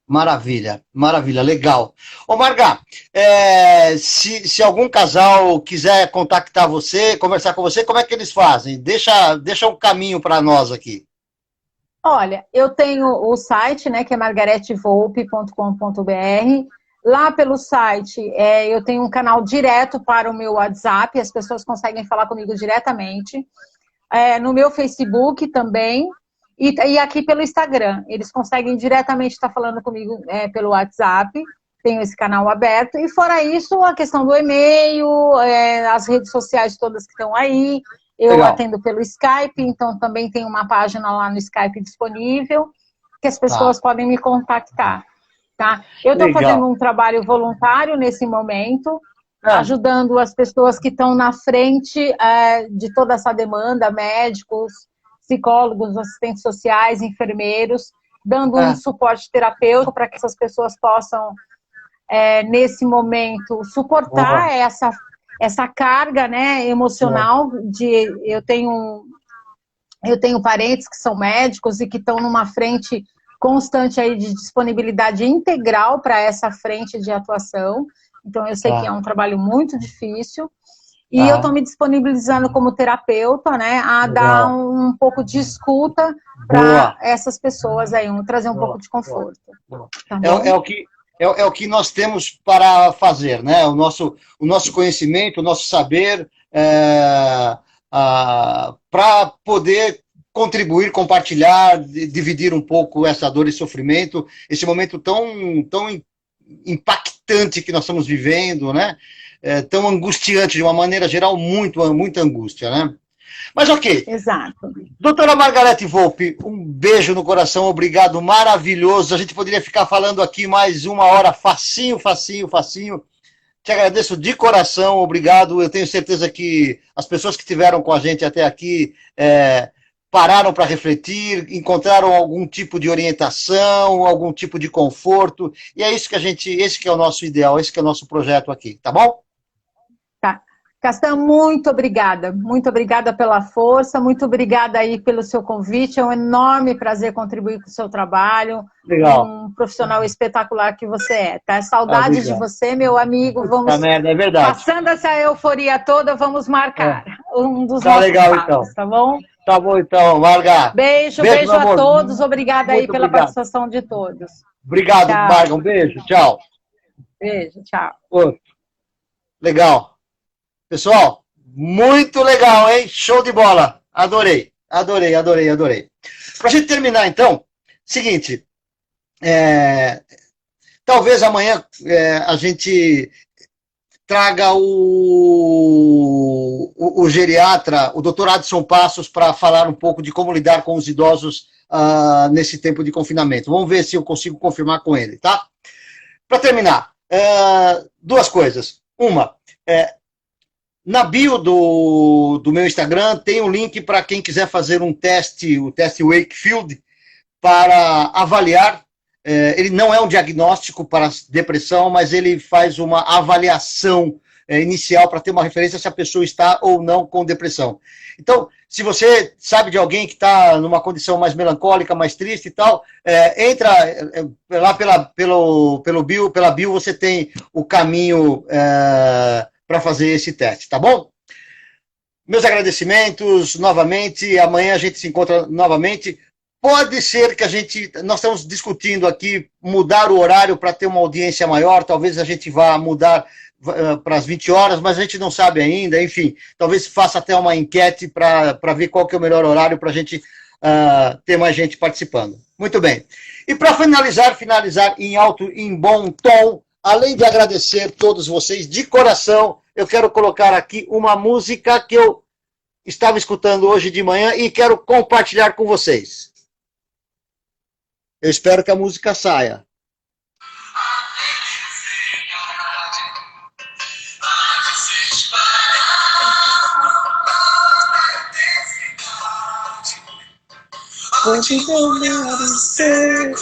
Maravilha, maravilha, legal. Ô Marga, se algum casal quiser contactar você, conversar com você, como é que eles fazem? Deixa um caminho para nós aqui. Olha, eu tenho o site, né, que é margaretevolpe.com.br. Lá pelo site, eu tenho um canal direto para o meu WhatsApp, as pessoas conseguem falar comigo diretamente. No meu Facebook também, e aqui pelo Instagram. Eles conseguem diretamente estar falando comigo pelo WhatsApp, tenho esse canal aberto. E fora isso, a questão do e-mail, as redes sociais todas que estão aí. Eu atendo pelo Skype, então também tem uma página lá no Skype disponível, que as pessoas podem me contactar. Tá? Eu estou fazendo um trabalho voluntário nesse momento, ajudando as pessoas que estão na frente de toda essa demanda, médicos, psicólogos, assistentes sociais, enfermeiros, dando um suporte terapêutico para que essas pessoas possam, nesse momento, suportar essa carga, né, emocional. Eu tenho parentes que são médicos e que estão numa frente constante aí de disponibilidade integral para essa frente de atuação. Então, eu sei que é um trabalho muito difícil. E eu estou me disponibilizando como terapeuta, né, a dar um pouco de escuta para essas pessoas aí, trazer um pouco de conforto. Tá bom? É o que nós temos para fazer, né? O nosso conhecimento, o nosso saber, para poder contribuir, compartilhar, dividir um pouco essa dor e sofrimento, esse momento tão impactante que nós estamos vivendo, né? Tão angustiante, de uma maneira geral, muita angústia, né? Mas ok. Exato. Doutora Margarete Volpe, um beijo no coração, obrigado, maravilhoso. A gente poderia ficar falando aqui mais uma hora, facinho. Te agradeço de coração, obrigado. Eu tenho certeza que as pessoas que estiveram com a gente até aqui pararam para refletir, encontraram algum tipo de orientação, algum tipo de conforto, e é isso que esse que é o nosso ideal, esse que é o nosso projeto aqui, tá bom? Tá. Castan, muito obrigada pela força, muito obrigada aí pelo seu convite, é um enorme prazer contribuir com o seu trabalho. Legal. Um profissional espetacular que você é, tá? Saudades de você, meu amigo, vamos, merda, é verdade. Passando essa euforia toda, vamos marcar um dos tá nossos legal, papos, então. Tá bom? Tá bom, então, Marga. Beijo a todos, obrigada aí pela participação de todos. Obrigado, tchau. Marga, um beijo, tchau. Beijo, tchau. Legal. Pessoal, muito legal, hein? Show de bola. Adorei. Pra gente terminar, então, seguinte, talvez amanhã a gente traga o geriatra, o Dr. Adson Passos, para falar um pouco de como lidar com os idosos nesse tempo de confinamento. Vamos ver se eu consigo confirmar com ele, tá? Para terminar, duas coisas. Uma, na bio do meu Instagram tem um link para quem quiser fazer um teste, o teste Wakefield, para avaliar. Ele não é um diagnóstico para depressão, mas ele faz uma avaliação inicial para ter uma referência se a pessoa está ou não com depressão. Então, se você sabe de alguém que está numa condição mais melancólica, mais triste e tal, entra lá pela bio você tem o caminho para fazer esse teste, tá bom? Meus agradecimentos novamente, amanhã a gente se encontra novamente. Pode ser que nós estamos discutindo aqui mudar o horário para ter uma audiência maior, talvez a gente vá mudar para as 20 horas, mas a gente não sabe ainda, enfim, talvez faça até uma enquete para ver qual que é o melhor horário para a gente ter mais gente participando. Muito bem. E para finalizar em bom tom, além de agradecer todos vocês de coração, eu quero colocar aqui uma música que eu estava escutando hoje de manhã e quero compartilhar com vocês. Eu espero que a música saia. Onde eu ser